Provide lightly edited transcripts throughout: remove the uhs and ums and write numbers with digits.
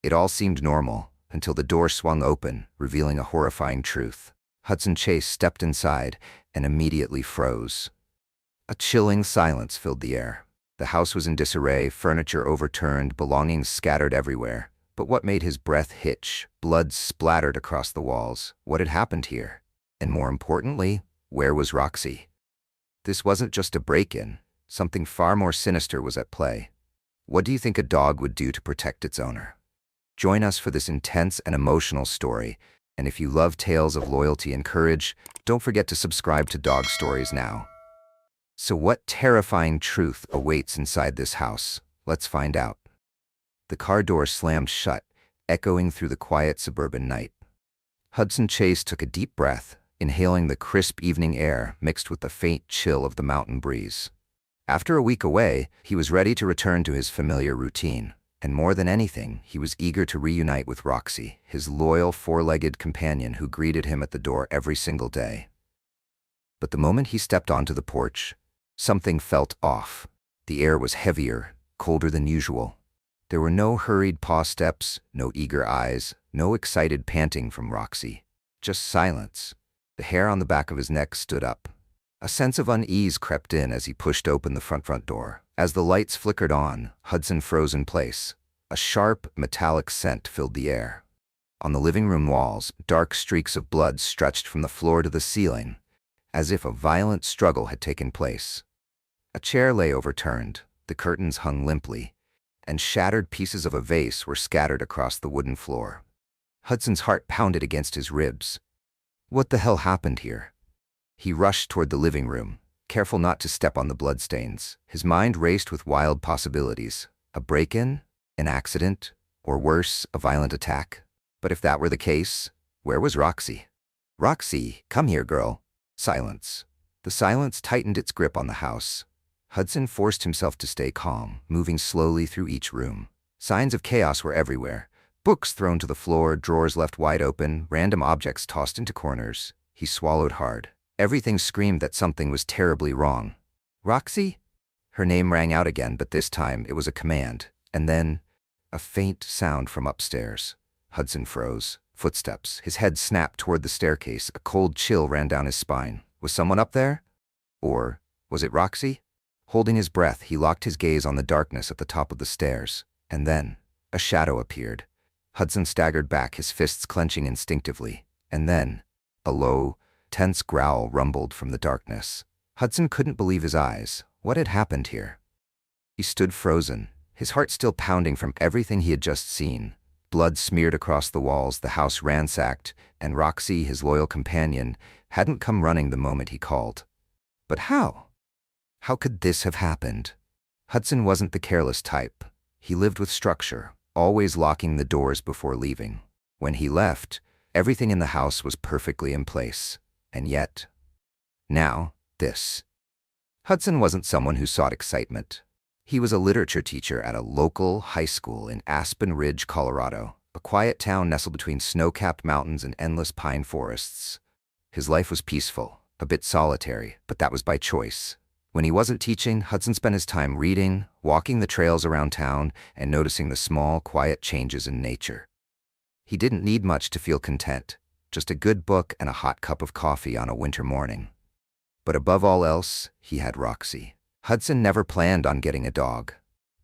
It all seemed normal, until the door swung open, revealing a horrifying truth. Hudson Chase stepped inside and immediately froze. A chilling silence filled the air. The house was in disarray, furniture overturned, belongings scattered everywhere. But what made his breath hitch? Blood splattered across the walls. What had happened here? And more importantly, where was Roxy? This wasn't just a break-in. Something far more sinister was at play. What do you think a dog would do to protect its owner? Join us for this intense and emotional story. And if you love tales of loyalty and courage, don't forget to subscribe to Dog Stories now. So what terrifying truth awaits inside this house? Let's find out. The car door slammed shut, echoing through the quiet suburban night. Hudson Chase took a deep breath, inhaling the crisp evening air mixed with the faint chill of the mountain breeze. After a week away, he was ready to return to his familiar routine. And more than anything, he was eager to reunite with Roxy, his loyal four-legged companion who greeted him at the door every single day. But the moment he stepped onto the porch, something felt off. The air was heavier, colder than usual. There were no hurried paw steps, no eager eyes, no excited panting from Roxy. Just silence. The hair on the back of his neck stood up. A sense of unease crept in as he pushed open the front door. As the lights flickered on, Hudson froze in place. A sharp, metallic scent filled the air. On the living room walls, dark streaks of blood stretched from the floor to the ceiling, as if a violent struggle had taken place. A chair lay overturned, the curtains hung limply, and shattered pieces of a vase were scattered across the wooden floor. Hudson's heart pounded against his ribs. What the hell happened here? He rushed toward the living room, careful not to step on the bloodstains. His mind raced with wild possibilities. A break-in? An accident? Or worse, a violent attack? But if that were the case, where was Roxy? Roxy, come here, girl. Silence. The silence tightened its grip on the house. Hudson forced himself to stay calm, moving slowly through each room. Signs of chaos were everywhere. Books thrown to the floor, drawers left wide open, random objects tossed into corners. He swallowed hard. Everything screamed that something was terribly wrong. Roxy? Her name rang out again, but this time it was a command. And then, a faint sound from upstairs. Hudson froze. Footsteps. His head snapped toward the staircase. A cold chill ran down his spine. Was someone up there? Or was it Roxy? Holding his breath, he locked his gaze on the darkness at the top of the stairs. And then, a shadow appeared. Hudson staggered back, his fists clenching instinctively. And then, a low, tense growl rumbled from the darkness. Hudson couldn't believe his eyes. What had happened here? He stood frozen, his heart still pounding from everything he had just seen. Blood smeared across the walls, the house ransacked, and Roxy, his loyal companion, hadn't come running the moment he called. But how? How could this have happened? Hudson wasn't the careless type. He lived with structure, always locking the doors before leaving. When he left, everything in the house was perfectly in place. And yet, now, this. Hudson wasn't someone who sought excitement. He was a literature teacher at a local high school in Aspen Ridge, Colorado, a quiet town nestled between snow-capped mountains and endless pine forests. His life was peaceful, a bit solitary, but that was by choice. When he wasn't teaching, Hudson spent his time reading, walking the trails around town, and noticing the small, quiet changes in nature. He didn't need much to feel content. Just a good book and a hot cup of coffee on a winter morning. But above all else, he had Roxy. Hudson never planned on getting a dog.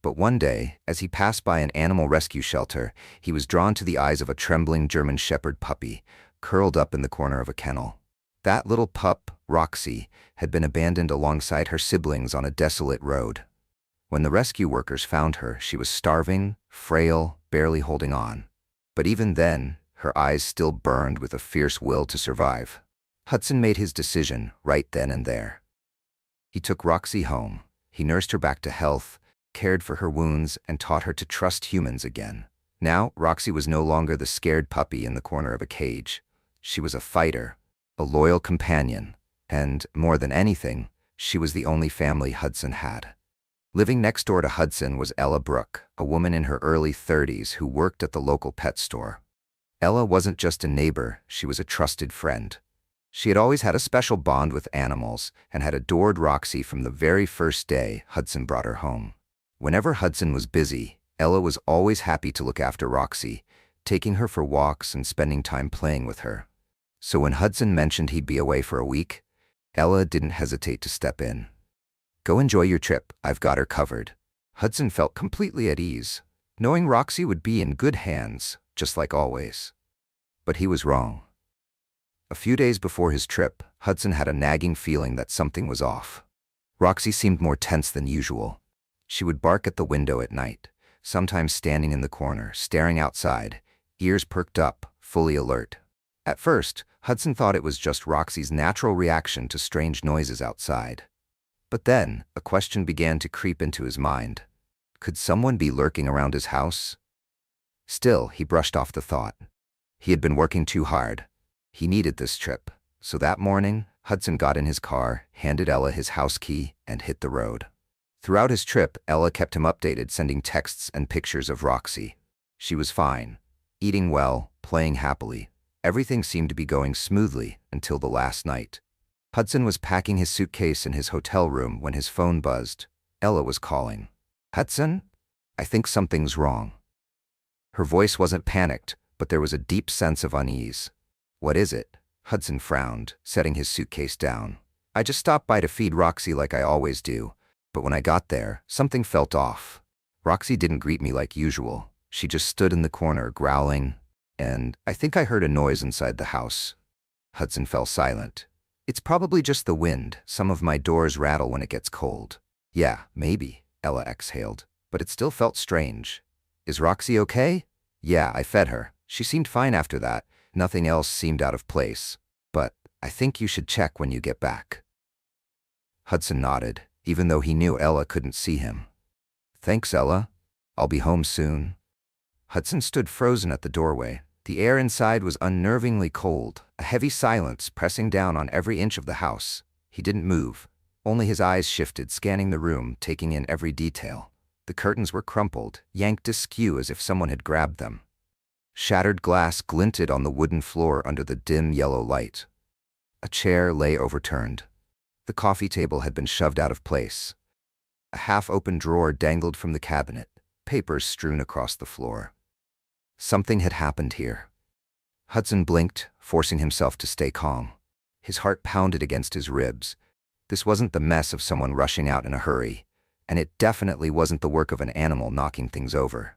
But one day, as he passed by an animal rescue shelter, he was drawn to the eyes of a trembling German Shepherd puppy, curled up in the corner of a kennel. That little pup, Roxy, had been abandoned alongside her siblings on a desolate road. When the rescue workers found her, she was starving, frail, barely holding on. But even then, her eyes still burned with a fierce will to survive. Hudson made his decision right then and there. He took Roxy home. He nursed her back to health, cared for her wounds, and taught her to trust humans again. Now, Roxy was no longer the scared puppy in the corner of a cage. She was a fighter, a loyal companion, and, more than anything, she was the only family Hudson had. Living next door to Hudson was Ella Brooke, a woman in her early 30s who worked at the local pet store. Ella wasn't just a neighbor, she was a trusted friend. She had always had a special bond with animals and had adored Roxy from the very first day Hudson brought her home. Whenever Hudson was busy, Ella was always happy to look after Roxy, taking her for walks and spending time playing with her. So when Hudson mentioned he'd be away for a week, Ella didn't hesitate to step in. "Go enjoy your trip, I've got her covered." Hudson felt completely at ease, knowing Roxy would be in good hands, just like always. But he was wrong. A few days before his trip, Hudson had a nagging feeling that something was off. Roxy seemed more tense than usual. She would bark at the window at night, sometimes standing in the corner, staring outside, ears perked up, fully alert. At first, Hudson thought it was just Roxy's natural reaction to strange noises outside. But then, a question began to creep into his mind. Could someone be lurking around his house? Still, he brushed off the thought. He had been working too hard. He needed this trip. So that morning, Hudson got in his car, handed Ella his house key, and hit the road. Throughout his trip, Ella kept him updated, sending texts and pictures of Roxy. She was fine, eating well, playing happily. Everything seemed to be going smoothly until the last night. Hudson was packing his suitcase in his hotel room when his phone buzzed. Ella was calling. "Hudson? I think something's wrong." Her voice wasn't panicked, but there was a deep sense of unease. "What is it?" Hudson frowned, setting his suitcase down. "I just stopped by to feed Roxy like I always do, but when I got there, something felt off. Roxy didn't greet me like usual. She just stood in the corner, growling, and I think I heard a noise inside the house." Hudson fell silent. "It's probably just the wind. Some of my doors rattle when it gets cold." "Yeah, maybe," Ella exhaled, "but it still felt strange." "Is Roxy okay?" "Yeah, I fed her. She seemed fine after that. Nothing else seemed out of place. But I think you should check when you get back." Hudson nodded, even though he knew Ella couldn't see him. "Thanks, Ella. I'll be home soon." Hudson stood frozen at the doorway. The air inside was unnervingly cold, a heavy silence pressing down on every inch of the house. He didn't move. Only his eyes shifted, scanning the room, taking in every detail. The curtains were crumpled, yanked askew as if someone had grabbed them. Shattered glass glinted on the wooden floor under the dim yellow light. A chair lay overturned. The coffee table had been shoved out of place. A half-open drawer dangled from the cabinet, papers strewn across the floor. Something had happened here. Hudson blinked, forcing himself to stay calm. His heart pounded against his ribs. This wasn't the mess of someone rushing out in a hurry, and it definitely wasn't the work of an animal knocking things over.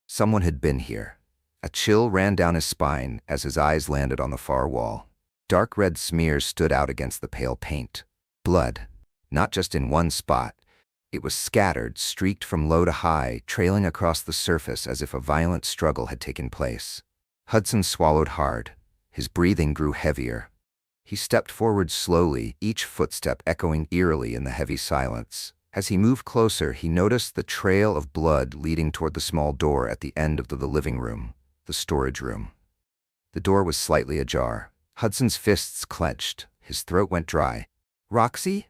Someone had been here. A chill ran down his spine as his eyes landed on the far wall. Dark red smears stood out against the pale paint. Blood, not just in one spot. It was scattered, streaked from low to high, trailing across the surface as if a violent struggle had taken place. Hudson swallowed hard. His breathing grew heavier. He stepped forward slowly, each footstep echoing eerily in the heavy silence. As he moved closer, he noticed the trail of blood leading toward the small door at the end of the living room, the storage room. The door was slightly ajar. Hudson's fists clenched. His throat went dry. "Roxy?"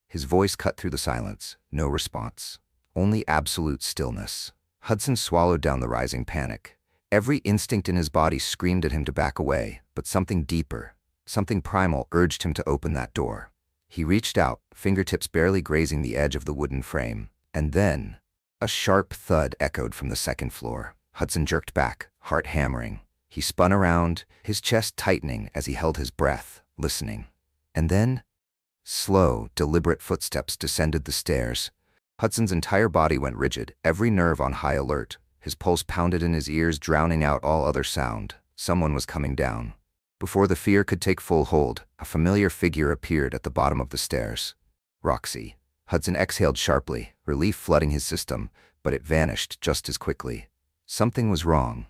His voice cut through the silence. No response. Only absolute stillness. Hudson swallowed down the rising panic. Every instinct in his body screamed at him to back away, but something deeper, something primal urged him to open that door. He reached out, fingertips barely grazing the edge of the wooden frame. And then, a sharp thud echoed from the second floor. Hudson jerked back, heart hammering. He spun around, his chest tightening as he held his breath, listening. And then, slow, deliberate footsteps descended the stairs. Hudson's entire body went rigid, every nerve on high alert. His pulse pounded in his ears, drowning out all other sound. Someone was coming down. Before the fear could take full hold, a familiar figure appeared at the bottom of the stairs. Roxy. Hudson exhaled sharply, relief flooding his system, but it vanished just as quickly. Something was wrong.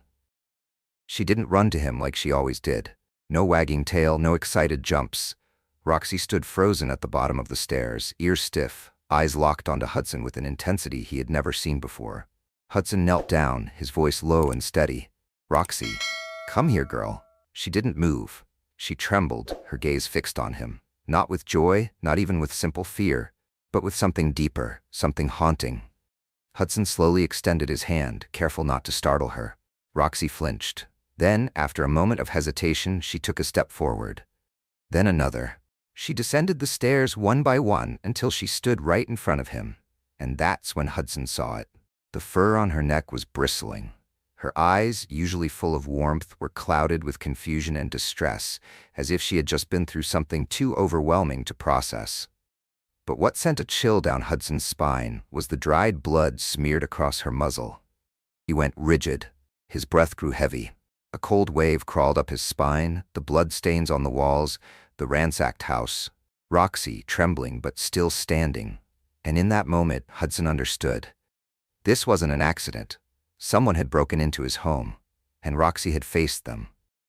She didn't run to him like she always did. No wagging tail, no excited jumps. Roxy stood frozen at the bottom of the stairs, ears stiff, eyes locked onto Hudson with an intensity he had never seen before. Hudson knelt down, his voice low and steady. "Roxy, come here, girl." She didn't move. She trembled, her gaze fixed on him. Not with joy, not even with simple fear, but with something deeper, something haunting. Hudson slowly extended his hand, careful not to startle her. Roxy flinched. Then, after a moment of hesitation, she took a step forward. Then another. She descended the stairs one by one until she stood right in front of him. And that's when Hudson saw it. The fur on her neck was bristling. Her eyes, usually full of warmth, were clouded with confusion and distress, as if she had just been through something too overwhelming to process. But what sent a chill down Hudson's spine was the dried blood smeared across her muzzle. He went rigid. His breath grew heavy. A cold wave crawled up his spine, the blood stains on the walls, the ransacked house. Roxy, trembling but still standing. And in that moment, Hudson understood. This wasn't an accident. Someone had broken into his home, and Roxy had faced them.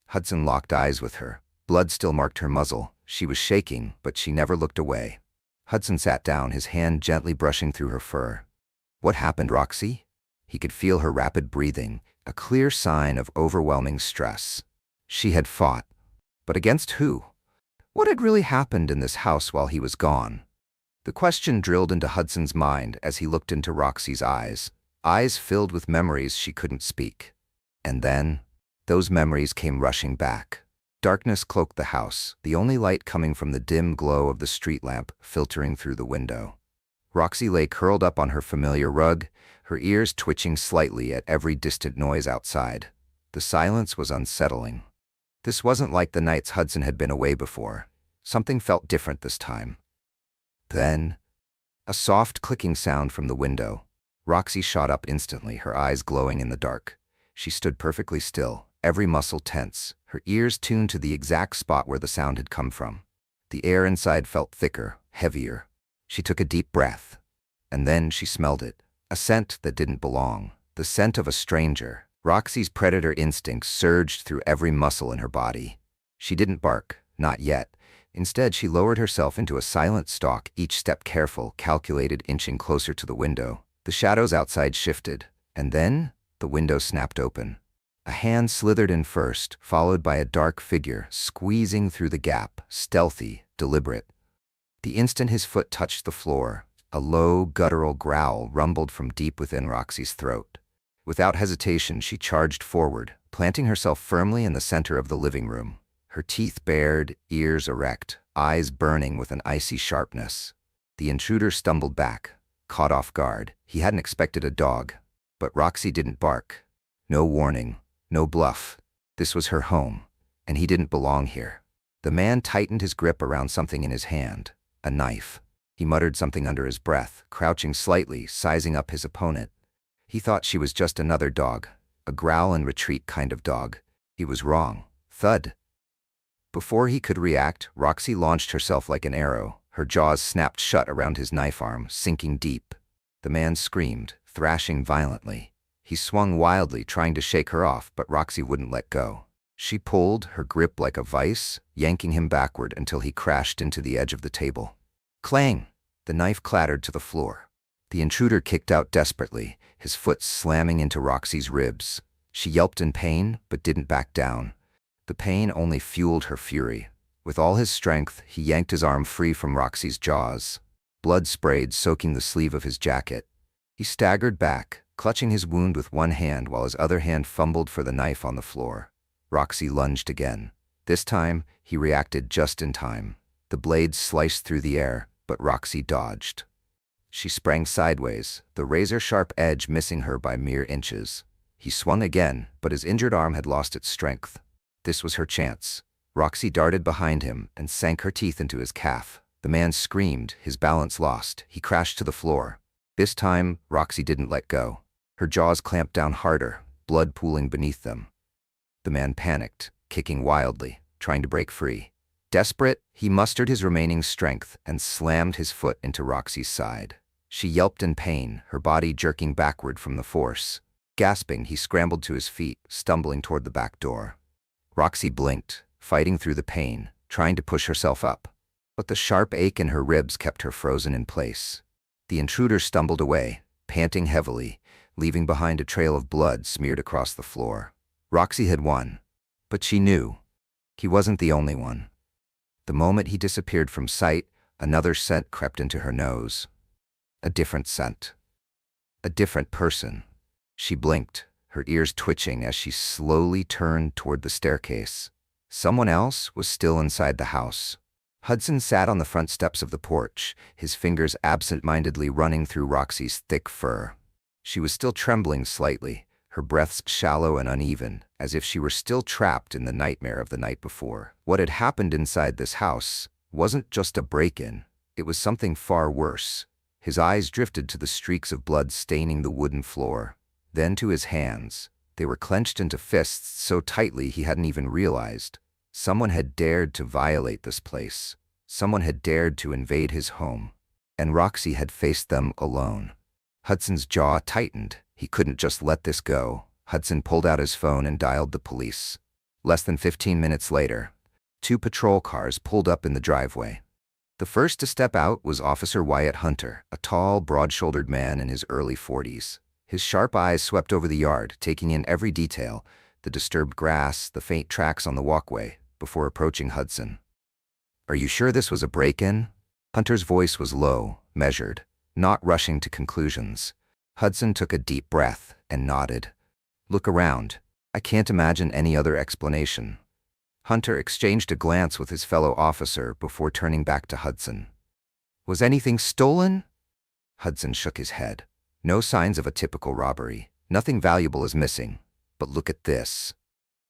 Hudson locked eyes with her. Blood still marked her muzzle. She was shaking, but she never looked away. Hudson sat down, his hand gently brushing through her fur. "What happened, Roxy?" He could feel her rapid breathing, a clear sign of overwhelming stress. She had fought. But against who? What had really happened in this house while he was gone? The question drilled into Hudson's mind as he looked into Roxy's eyes filled with memories she couldn't speak. And then, those memories came rushing back. Darkness cloaked the house, the only light coming from the dim glow of the street lamp filtering through the window. Roxy lay curled up on her familiar rug, her ears twitching slightly at every distant noise outside. The silence was unsettling. This wasn't like the nights Hudson had been away before. Something felt different this time. Then, a soft clicking sound from the window. Roxy shot up instantly, her eyes glowing in the dark. She stood perfectly still, every muscle tense, her ears tuned to the exact spot where the sound had come from. The air inside felt thicker, heavier. She took a deep breath. And then she smelled it. A scent that didn't belong. The scent of a stranger. Roxy's predator instincts surged through every muscle in her body. She didn't bark, not yet. Instead, she lowered herself into a silent stalk, each step careful, calculated, inching closer to the window. The shadows outside shifted, and then the window snapped open. A hand slithered in first, followed by a dark figure squeezing through the gap, stealthy, deliberate. The instant his foot touched the floor, a low, guttural growl rumbled from deep within Roxy's throat. Without hesitation, she charged forward, planting herself firmly in the center of the living room. Her teeth bared, ears erect, eyes burning with an icy sharpness. The intruder stumbled back, caught off guard. He hadn't expected a dog, but Roxy didn't bark. No warning, no bluff. This was her home, and he didn't belong here. The man tightened his grip around something in his hand, a knife. He muttered something under his breath, crouching slightly, sizing up his opponent. He thought she was just another dog, a growl and retreat kind of dog. He was wrong. Thud. Before he could react, Roxy launched herself like an arrow. Her jaws snapped shut around his knife arm, sinking deep. The man screamed, thrashing violently. He swung wildly, trying to shake her off, but Roxy wouldn't let go. She pulled, her grip like a vice, yanking him backward until he crashed into the edge of the table. Clang! The knife clattered to the floor. The intruder kicked out desperately, his foot slamming into Roxy's ribs. She yelped in pain, but didn't back down. The pain only fueled her fury. With all his strength, he yanked his arm free from Roxy's jaws. Blood sprayed, soaking the sleeve of his jacket. He staggered back, clutching his wound with one hand while his other hand fumbled for the knife on the floor. Roxy lunged again. This time, he reacted just in time. The blade sliced through the air, but Roxy dodged. She sprang sideways, the razor-sharp edge missing her by mere inches. He swung again, but his injured arm had lost its strength. This was her chance. Roxy darted behind him and sank her teeth into his calf. The man screamed, his balance lost. He crashed to the floor. This time, Roxy didn't let go. Her jaws clamped down harder, blood pooling beneath them. The man panicked, kicking wildly, trying to break free. Desperate, he mustered his remaining strength and slammed his foot into Roxy's side. She yelped in pain, her body jerking backward from the force. Gasping, he scrambled to his feet, stumbling toward the back door. Roxy blinked, fighting through the pain, trying to push herself up. But the sharp ache in her ribs kept her frozen in place. The intruder stumbled away, panting heavily, leaving behind a trail of blood smeared across the floor. Roxy had won, but she knew he wasn't the only one. The moment he disappeared from sight, another scent crept into her nose. A different scent. A different person. She blinked, her ears twitching as she slowly turned toward the staircase. Someone else was still inside the house. Hudson sat on the front steps of the porch, his fingers absent-mindedly running through Roxy's thick fur. She was still trembling slightly, her breaths shallow and uneven, as if she were still trapped in the nightmare of the night before. What had happened inside this house wasn't just a break-in, it was something far worse. His eyes drifted to the streaks of blood staining the wooden floor, then to his hands. They were clenched into fists so tightly he hadn't even realized. Someone had dared to violate this place. Someone had dared to invade his home. And Roxy had faced them alone. Hudson's jaw tightened. He couldn't just let this go. Hudson pulled out his phone and dialed the police. Less than 15 minutes later, 2 patrol cars pulled up in the driveway. The first to step out was Officer Wyatt Hunter, a tall, broad-shouldered man in his early 40s. His sharp eyes swept over the yard, taking in every detail, the disturbed grass, the faint tracks on the walkway, before approaching Hudson. "Are you sure this was a break-in?" Hunter's voice was low, measured, not rushing to conclusions. Hudson took a deep breath and nodded. "Look around. I can't imagine any other explanation." Hunter exchanged a glance with his fellow officer before turning back to Hudson. "Was anything stolen?" Hudson shook his head. "No signs of a typical robbery. Nothing valuable is missing. But look at this."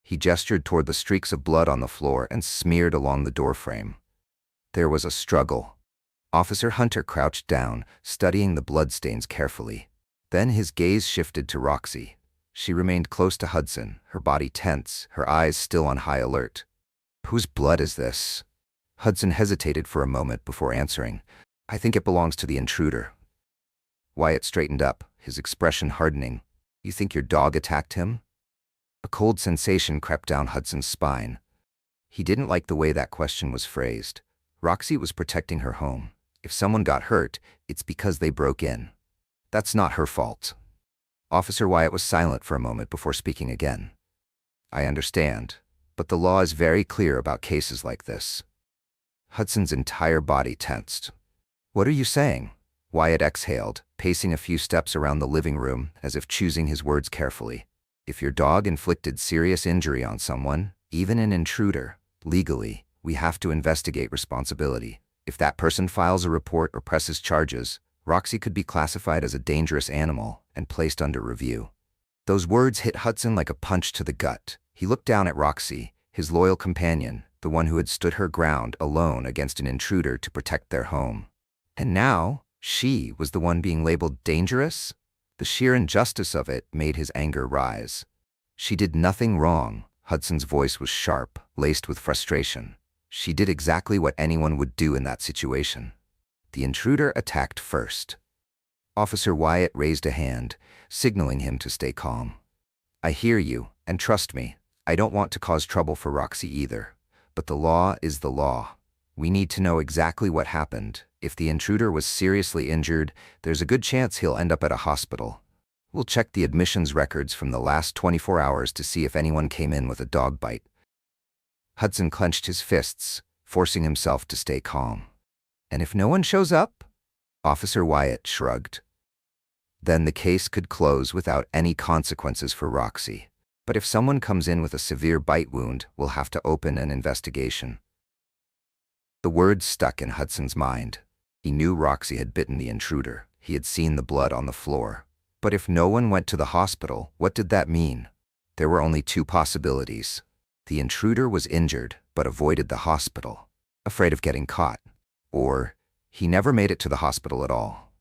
He gestured toward the streaks of blood on the floor and smeared along the doorframe. There was a struggle. Officer Hunter crouched down, studying the bloodstains carefully. Then his gaze shifted to Roxy. She remained close to Hudson, her body tense, her eyes still on high alert. "Whose blood is this?" Hudson hesitated for a moment before answering. "I think it belongs to the intruder." Wyatt straightened up, his expression hardening. "You think your dog attacked him?" A cold sensation crept down Hudson's spine. He didn't like the way that question was phrased. Roxy was protecting her home. If someone got hurt, it's because they broke in. That's not her fault. Officer Wyatt was silent for a moment before speaking again. "I understand, but the law is very clear about cases like this." Hudson's entire body tensed. "What are you saying?" Wyatt exhaled, pacing a few steps around the living room as if choosing his words carefully. "If your dog inflicted serious injury on someone, even an intruder, legally, we have to investigate responsibility. If that person files a report or presses charges, Roxy could be classified as a dangerous animal and placed under review." Those words hit Hudson like a punch to the gut. He looked down at Roxy, his loyal companion, the one who had stood her ground alone against an intruder to protect their home. And now, she was the one being labeled dangerous? The sheer injustice of it made his anger rise. "She did nothing wrong." Hudson's voice was sharp, laced with frustration. "She did exactly what anyone would do in that situation. The intruder attacked first." Officer Wyatt raised a hand, signaling him to stay calm. "I hear you, and trust me, I don't want to cause trouble for Roxy either. But the law is the law. We need to know exactly what happened. If the intruder was seriously injured, there's a good chance he'll end up at a hospital. We'll check the admissions records from the last 24 hours to see if anyone came in with a dog bite." Hudson clenched his fists, forcing himself to stay calm. "And if no one shows up?" Officer Wyatt shrugged. "Then the case could close without any consequences for Roxy. But if someone comes in with a severe bite wound, we'll have to open an investigation." The words stuck in Hudson's mind. He knew Roxy had bitten the intruder. He had seen the blood on the floor. But if no one went to the hospital, what did that mean? There were only 2 possibilities. The intruder was injured, but avoided the hospital, afraid of getting caught. Or he never made it to the hospital at all.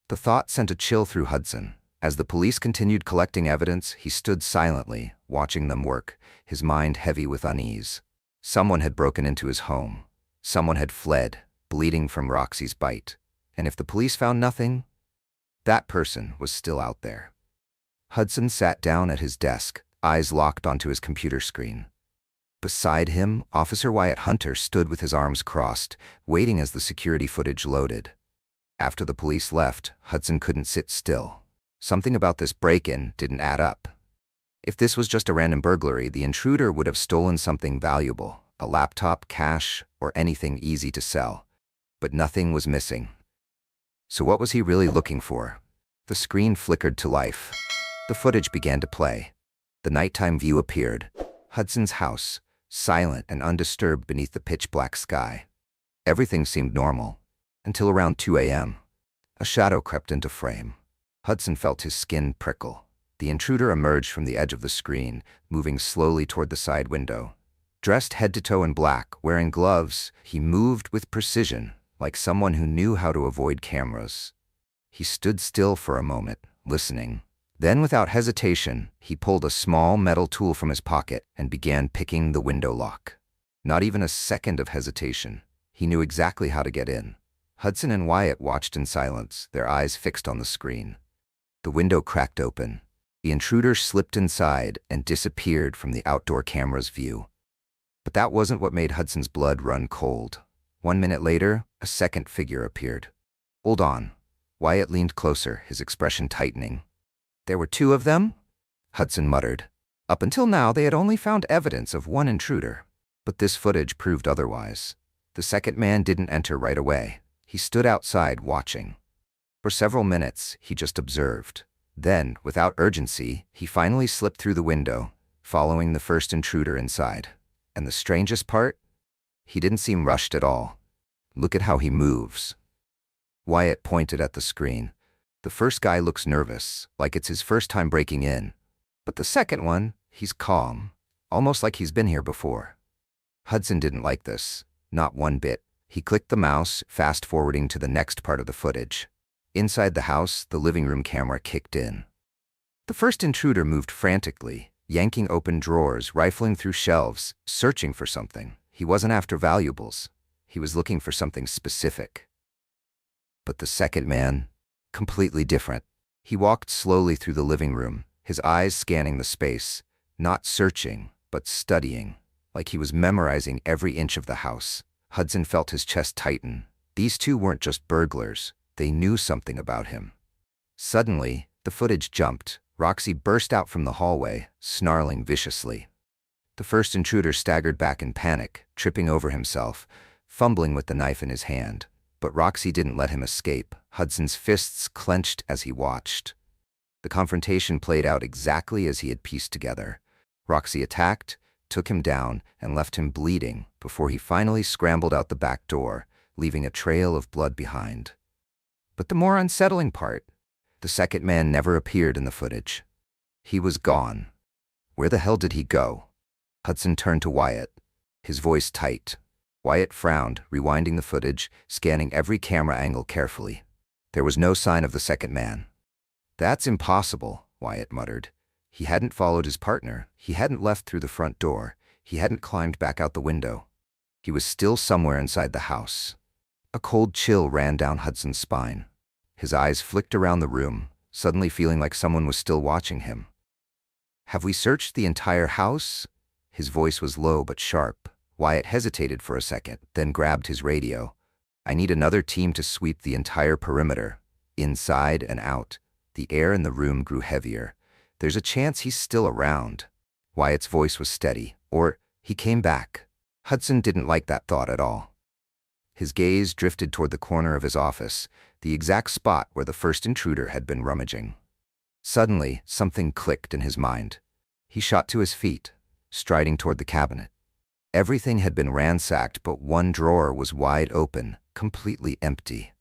The thought sent a chill through Hudson. As the police continued collecting evidence, he stood silently, watching them work, his mind heavy with unease. Someone had broken into his home. Someone had fled, bleeding from Roxy's bite. And if the police found nothing, that person was still out there. Hudson sat down at his desk, eyes locked onto his computer screen. Beside him, Officer Wyatt Hunter stood with his arms crossed, waiting as the security footage loaded. After the police left, Hudson couldn't sit still. Something about this break-in didn't add up. If this was just a random burglary, the intruder would have stolen something valuable, a laptop, cash, or anything easy to sell. But nothing was missing. So what was he really looking for? The screen flickered to life. The footage began to play. The nighttime view appeared. Hudson's house, silent and undisturbed beneath the pitch-black sky. Everything seemed normal, until around 2 a.m. A shadow crept into frame. Hudson felt his skin prickle. The intruder emerged from the edge of the screen, moving slowly toward the side window. Dressed head to toe in black, wearing gloves, he moved with precision, like someone who knew how to avoid cameras. He stood still for a moment, listening. Then, without hesitation, he pulled a small metal tool from his pocket and began picking the window lock. Not even a second of hesitation. He knew exactly how to get in. Hudson and Wyatt watched in silence, their eyes fixed on the screen. The window cracked open. The intruder slipped inside and disappeared from the outdoor camera's view. But that wasn't what made Hudson's blood run cold. 1 minute later, a second figure appeared. "Hold on." Wyatt leaned closer, his expression tightening. "There were 2 of them?" Hudson muttered. Up until now, they had only found evidence of 1 intruder. But this footage proved otherwise. The second man didn't enter right away. He stood outside, watching. For several minutes, he just observed. Then, without urgency, he finally slipped through the window, following the first intruder inside. And the strangest part? He didn't seem rushed at all. "Look at how he moves." Wyatt pointed at the screen. "The first guy looks nervous, like it's his first time breaking in. But the second one, he's calm, almost like he's been here before." Hudson didn't like this, not one bit. He clicked the mouse, fast-forwarding to the next part of the footage. Inside the house, the living room camera kicked in. The first intruder moved frantically, yanking open drawers, rifling through shelves, searching for something. He wasn't after valuables. He was looking for something specific. But the second man, completely different. He walked slowly through the living room, his eyes scanning the space, not searching, but studying, like he was memorizing every inch of the house. Hudson felt his chest tighten. These 2 weren't just burglars. They knew something about him. Suddenly, the footage jumped. Roxy burst out from the hallway, snarling viciously. The first intruder staggered back in panic, tripping over himself, fumbling with the knife in his hand. But Roxy didn't let him escape. Hudson's fists clenched as he watched. The confrontation played out exactly as he had pieced together. Roxy attacked, took him down, and left him bleeding before he finally scrambled out the back door, leaving a trail of blood behind. But the more unsettling part, the second man never appeared in the footage. He was gone. Where the hell did he go? Hudson turned to Wyatt, his voice tight. Wyatt frowned, rewinding the footage, scanning every camera angle carefully. There was no sign of the second man. "That's impossible," Wyatt muttered. He hadn't followed his partner. He hadn't left through the front door. He hadn't climbed back out the window. He was still somewhere inside the house. A cold chill ran down Hudson's spine. His eyes flicked around the room, suddenly feeling like someone was still watching him. "Have we searched the entire house?" His voice was low but sharp. Wyatt hesitated for a second, then grabbed his radio. "I need another team to sweep the entire perimeter, inside and out." The air in the room grew heavier. "There's a chance he's still around." Wyatt's voice was steady. "Or he came back." Hudson didn't like that thought at all. His gaze drifted toward the corner of his office, the exact spot where the first intruder had been rummaging. Suddenly, something clicked in his mind. He shot to his feet, striding toward the cabinet. Everything had been ransacked, but one drawer was wide open, completely empty.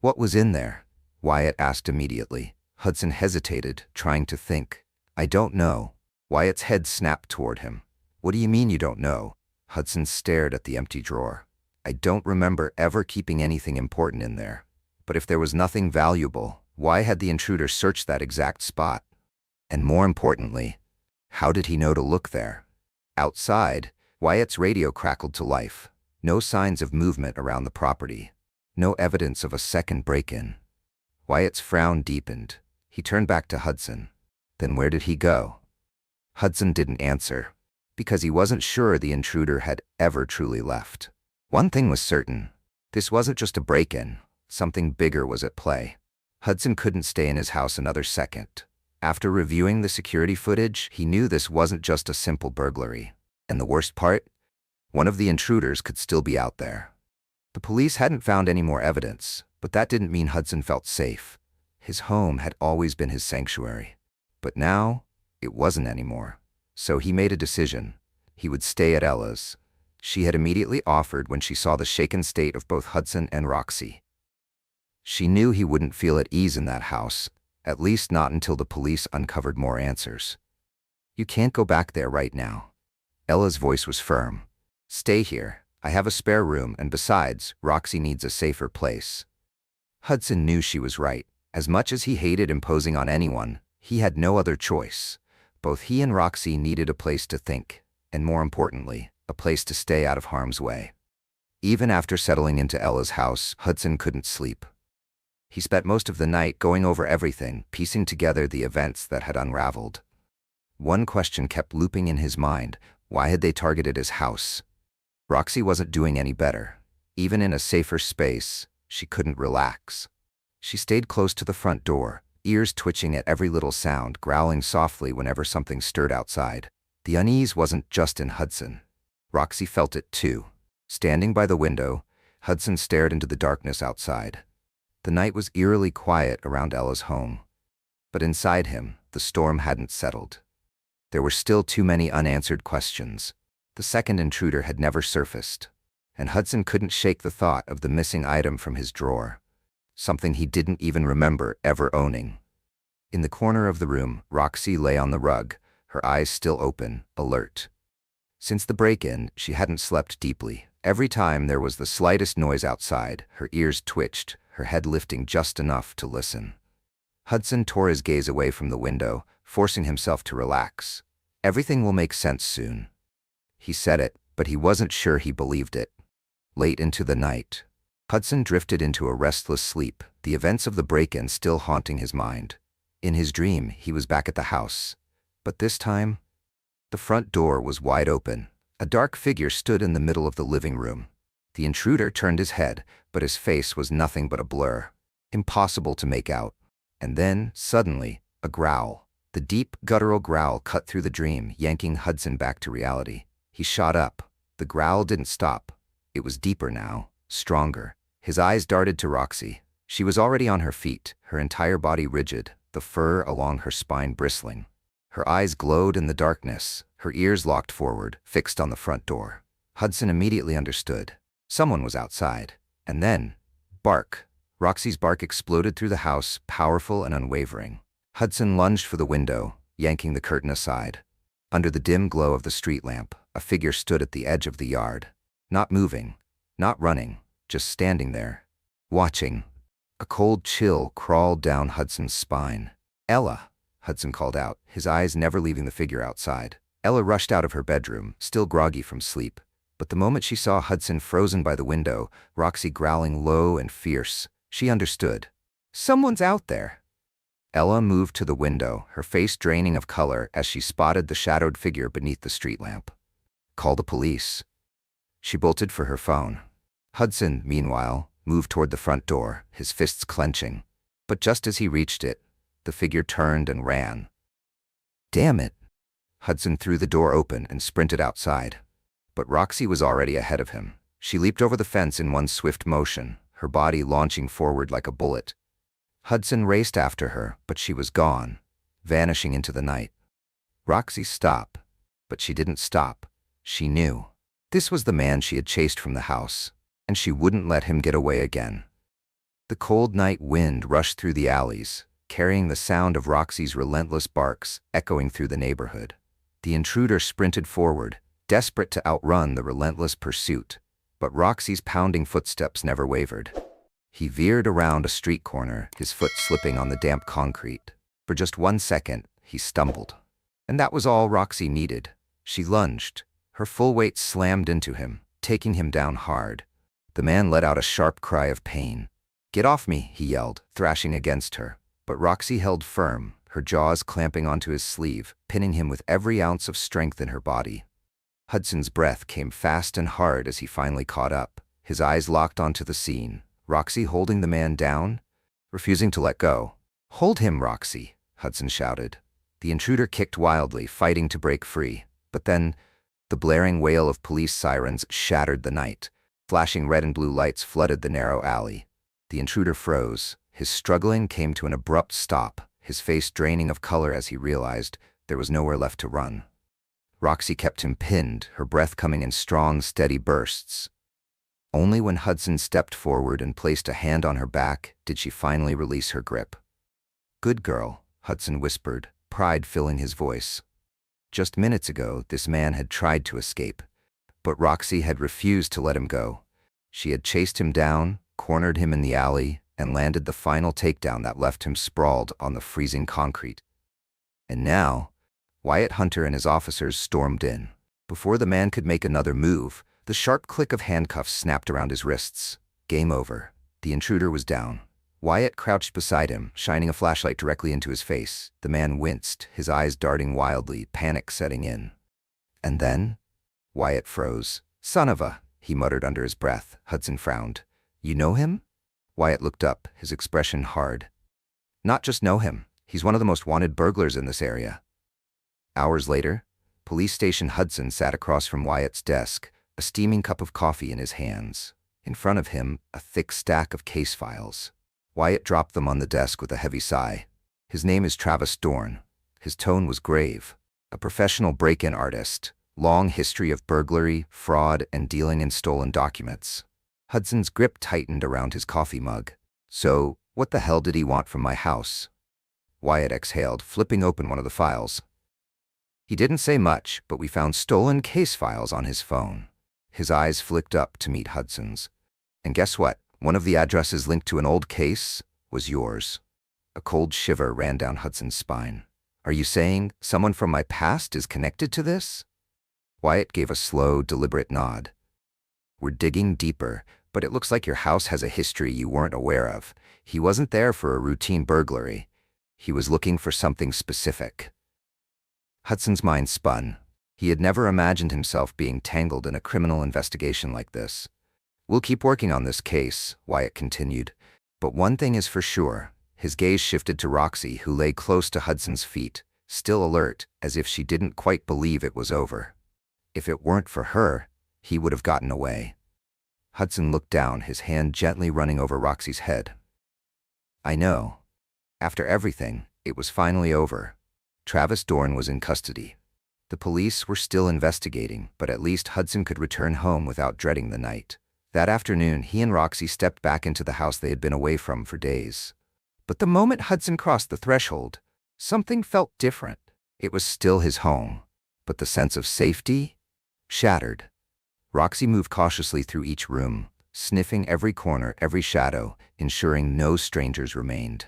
"What was in there?" Wyatt asked immediately. Hudson hesitated, trying to think. "I don't know." Wyatt's head snapped toward him. "What do you mean you don't know?" Hudson stared at the empty drawer. "I don't remember ever keeping anything important in there. But if there was nothing valuable, why had the intruder searched that exact spot? And more importantly, how did he know to look there?" Outside, Wyatt's radio crackled to life. No signs of movement around the property. No evidence of a second break-in. Wyatt's frown deepened. He turned back to Hudson. "Then where did he go?" Hudson didn't answer, because he wasn't sure the intruder had ever truly left. One thing was certain. This wasn't just a break-in. Something bigger was at play. Hudson couldn't stay in his house another second. After reviewing the security footage, he knew this wasn't just a simple burglary. And the worst part? One of the intruders could still be out there. The police hadn't found any more evidence, but that didn't mean Hudson felt safe. His home had always been his sanctuary. But now, it wasn't anymore. So he made a decision. He would stay at Ella's. She had immediately offered when she saw the shaken state of both Hudson and Roxy. She knew he wouldn't feel at ease in that house, At least not until the police uncovered more answers. You can't go back there right now. Ella's voice was firm. Stay here. I have a spare room, and besides, Roxy needs a safer place. Hudson knew she was right. As much as he hated imposing on anyone, he had no other choice. Both he and Roxy needed a place to think, and more importantly, a place to stay out of harm's way. Even after settling into Ella's house, Hudson couldn't sleep. He spent most of the night going over everything, piecing together the events that had unraveled. One question kept looping in his mind: why had they targeted his house? Roxy wasn't doing any better. Even in a safer space, she couldn't relax. She stayed close to the front door, ears twitching at every little sound, growling softly whenever something stirred outside. The unease wasn't just in Hudson. Roxy felt it too. Standing by the window, Hudson stared into the darkness outside. The night was eerily quiet around Ella's home. But inside him, the storm hadn't settled. There were still too many unanswered questions. The second intruder had never surfaced, and Hudson couldn't shake the thought of the missing item from his drawer, something he didn't even remember ever owning. In the corner of the room, Roxy lay on the rug, her eyes still open, alert. Since the break-in, she hadn't slept deeply. Every time there was the slightest noise outside, her ears twitched, her head lifting just enough to listen. Hudson tore his gaze away from the window, forcing himself to relax. Everything will make sense soon. He said it, but he wasn't sure he believed it. Late into the night, Hudson drifted into a restless sleep, the events of the break-in still haunting his mind. In his dream, he was back at the house. But this time, the front door was wide open. A dark figure stood in the middle of the living room. The intruder turned his head, but his face was nothing but a blur. Impossible to make out. And then, suddenly, a growl. The deep, guttural growl cut through the dream, yanking Hudson back to reality. He shot up. The growl didn't stop. It was deeper now, stronger. His eyes darted to Roxy. She was already on her feet, her entire body rigid, the fur along her spine bristling. Her eyes glowed in the darkness, her ears locked forward, fixed on the front door. Hudson immediately understood. Someone was outside. And then, bark. Roxy's bark exploded through the house, powerful and unwavering. Hudson lunged for the window, yanking the curtain aside. Under the dim glow of the street lamp, a figure stood at the edge of the yard. Not moving, not running, just standing there, watching. A cold chill crawled down Hudson's spine. Ella, Hudson called out, his eyes never leaving the figure outside. Ella rushed out of her bedroom, still groggy from sleep. But the moment she saw Hudson frozen by the window, Roxy growling low and fierce, she understood. Someone's out there. Ella moved to the window, her face draining of color as she spotted the shadowed figure beneath the street lamp. Call the police. She bolted for her phone. Hudson, meanwhile, moved toward the front door, his fists clenching. But just as he reached it, the figure turned and ran. Damn it! Hudson threw the door open and sprinted outside. But Roxy was already ahead of him. She leaped over the fence in one swift motion, her body launching forward like a bullet. Hudson raced after her, but she was gone, vanishing into the night. Roxy stopped, but she didn't stop. She knew. This was the man she had chased from the house, and she wouldn't let him get away again. The cold night wind rushed through the alleys, carrying the sound of Roxy's relentless barks echoing through the neighborhood. The intruder sprinted forward, desperate to outrun the relentless pursuit, but Roxy's pounding footsteps never wavered. He veered around a street corner, his foot slipping on the damp concrete. For just 1 second, he stumbled. And that was all Roxy needed. She lunged. Her full weight slammed into him, taking him down hard. The man let out a sharp cry of pain. Get off me, he yelled, thrashing against her. But Roxy held firm, her jaws clamping onto his sleeve, pinning him with every ounce of strength in her body. Hudson's breath came fast and hard as he finally caught up, his eyes locked onto the scene. Roxy holding the man down, refusing to let go. Hold him, Roxy, Hudson shouted. The intruder kicked wildly, fighting to break free. But then, the blaring wail of police sirens shattered the night. Flashing red and blue lights flooded the narrow alley. The intruder froze. His struggling came to an abrupt stop, his face draining of color as he realized there was nowhere left to run. Roxy kept him pinned, her breath coming in strong, steady bursts. Only when Hudson stepped forward and placed a hand on her back did she finally release her grip. Good girl, Hudson whispered, pride filling his voice. Just minutes ago, this man had tried to escape, but Roxy had refused to let him go. She had chased him down, cornered him in the alley, and landed the final takedown that left him sprawled on the freezing concrete. And now, Wyatt Hunter and his officers stormed in. Before the man could make another move, the sharp click of handcuffs snapped around his wrists. Game over. The intruder was down. Wyatt crouched beside him, shining a flashlight directly into his face. The man winced, his eyes darting wildly, panic setting in. And then, Wyatt froze. "Son of a," he muttered under his breath. Hudson frowned. "You know him?" Wyatt looked up, his expression hard. "Not just know him. He's one of the most wanted burglars in this area." Hours later, Police Station Hudson sat across from Wyatt's desk, a steaming cup of coffee in his hands. In front of him, a thick stack of case files. Wyatt dropped them on the desk with a heavy sigh. "His name is Travis Dorn." His tone was grave. "A professional break-in artist. Long history of burglary, fraud, and dealing in stolen documents." Hudson's grip tightened around his coffee mug. "So, what the hell did he want from my house?" Wyatt exhaled, flipping open one of the files. "He didn't say much, but we found stolen case files on his phone." His eyes flicked up to meet Hudson's. "And guess what? One of the addresses linked to an old case was yours." A cold shiver ran down Hudson's spine. "Are you saying someone from my past is connected to this?" Wyatt gave a slow, deliberate nod. "We're digging deeper, but it looks like your house has a history you weren't aware of. He wasn't there for a routine burglary. He was looking for something specific." Hudson's mind spun. He had never imagined himself being tangled in a criminal investigation like this. "We'll keep working on this case," Wyatt continued. "But one thing is for sure." His gaze shifted to Roxy, who lay close to Hudson's feet, still alert, as if she didn't quite believe it was over. If it weren't for her, he would have gotten away. Hudson looked down, his hand gently running over Roxy's head. "I know. After everything, it was finally over. Travis Dorn was in custody. The police were still investigating, but at least Hudson could return home without dreading the night. That afternoon, he and Roxy stepped back into the house they had been away from for days. But the moment Hudson crossed the threshold, something felt different. It was still his home, but the sense of safety shattered. Roxy moved cautiously through each room, sniffing every corner, every shadow, ensuring no strangers remained.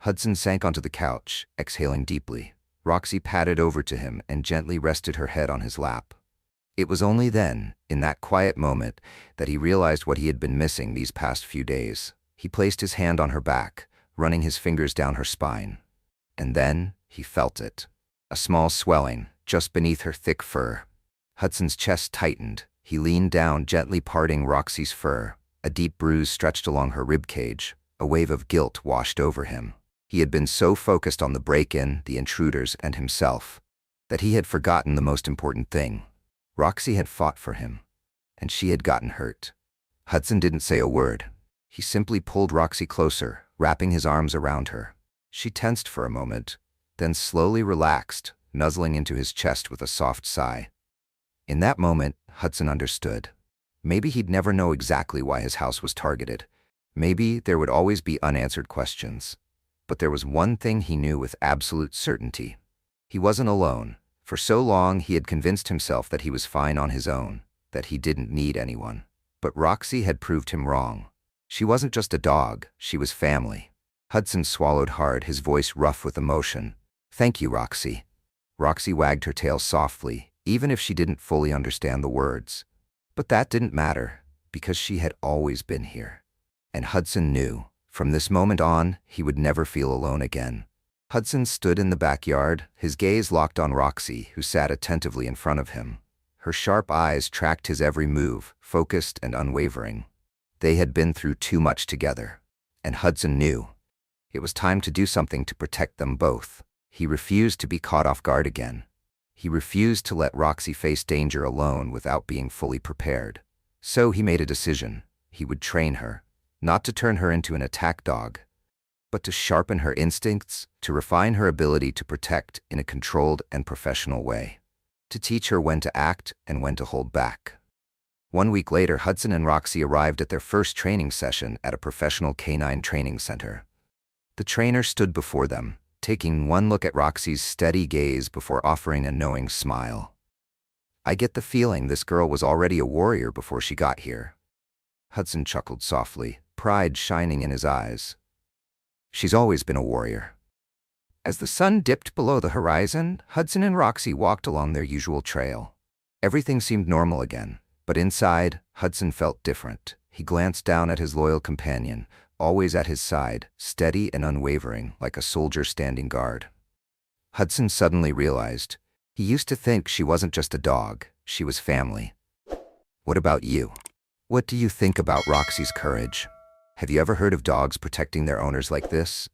Hudson sank onto the couch, exhaling deeply. Roxy padded over to him and gently rested her head on his lap. It was only then, in that quiet moment, that he realized what he had been missing these past few days. He placed his hand on her back, running his fingers down her spine. And then, he felt it. A small swelling, just beneath her thick fur. Hudson's chest tightened. He leaned down, gently parting Roxy's fur. A deep bruise stretched along her ribcage. A wave of guilt washed over him. He had been so focused on the break-in, the intruders, and himself, that he had forgotten the most important thing. Roxy had fought for him, and she had gotten hurt. Hudson didn't say a word. He simply pulled Roxy closer, wrapping his arms around her. She tensed for a moment, then slowly relaxed, nuzzling into his chest with a soft sigh. In that moment, Hudson understood. Maybe he'd never know exactly why his house was targeted. Maybe there would always be unanswered questions. But there was one thing he knew with absolute certainty. He wasn't alone. For so long, he had convinced himself that he was fine on his own, that he didn't need anyone. But Roxy had proved him wrong. She wasn't just a dog, she was family. Hudson swallowed hard, his voice rough with emotion. "Thank you, Roxy." Roxy wagged her tail softly, even if she didn't fully understand the words. But that didn't matter, because she had always been here. And Hudson knew. From this moment on, he would never feel alone again. Hudson stood in the backyard, his gaze locked on Roxy, who sat attentively in front of him. Her sharp eyes tracked his every move, focused and unwavering. They had been through too much together. And Hudson knew. It was time to do something to protect them both. He refused to be caught off guard again. He refused to let Roxy face danger alone without being fully prepared. So he made a decision. He would train her. Not to turn her into an attack dog, but to sharpen her instincts, to refine her ability to protect in a controlled and professional way, to teach her when to act and when to hold back. 1 week later, Hudson and Roxy arrived at their first training session at a professional canine training center. The trainer stood before them, taking one look at Roxy's steady gaze before offering a knowing smile. I get the feeling this girl was already a warrior before she got here. Hudson chuckled softly, pride shining in his eyes. She's always been a warrior. As the sun dipped below the horizon, Hudson and Roxy walked along their usual trail. Everything seemed normal again, but inside, Hudson felt different. He glanced down at his loyal companion, always at his side, steady and unwavering, like a soldier standing guard. Hudson suddenly realized he used to think she wasn't just a dog, she was family. What about you? What do you think about Roxy's courage? Have you ever heard of dogs protecting their owners like this?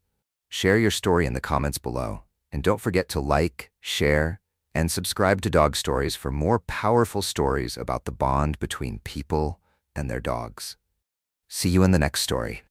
Share your story in the comments below, and don't forget to like, share, and subscribe to Dog Stories for more powerful stories about the bond between people and their dogs. See you in the next story.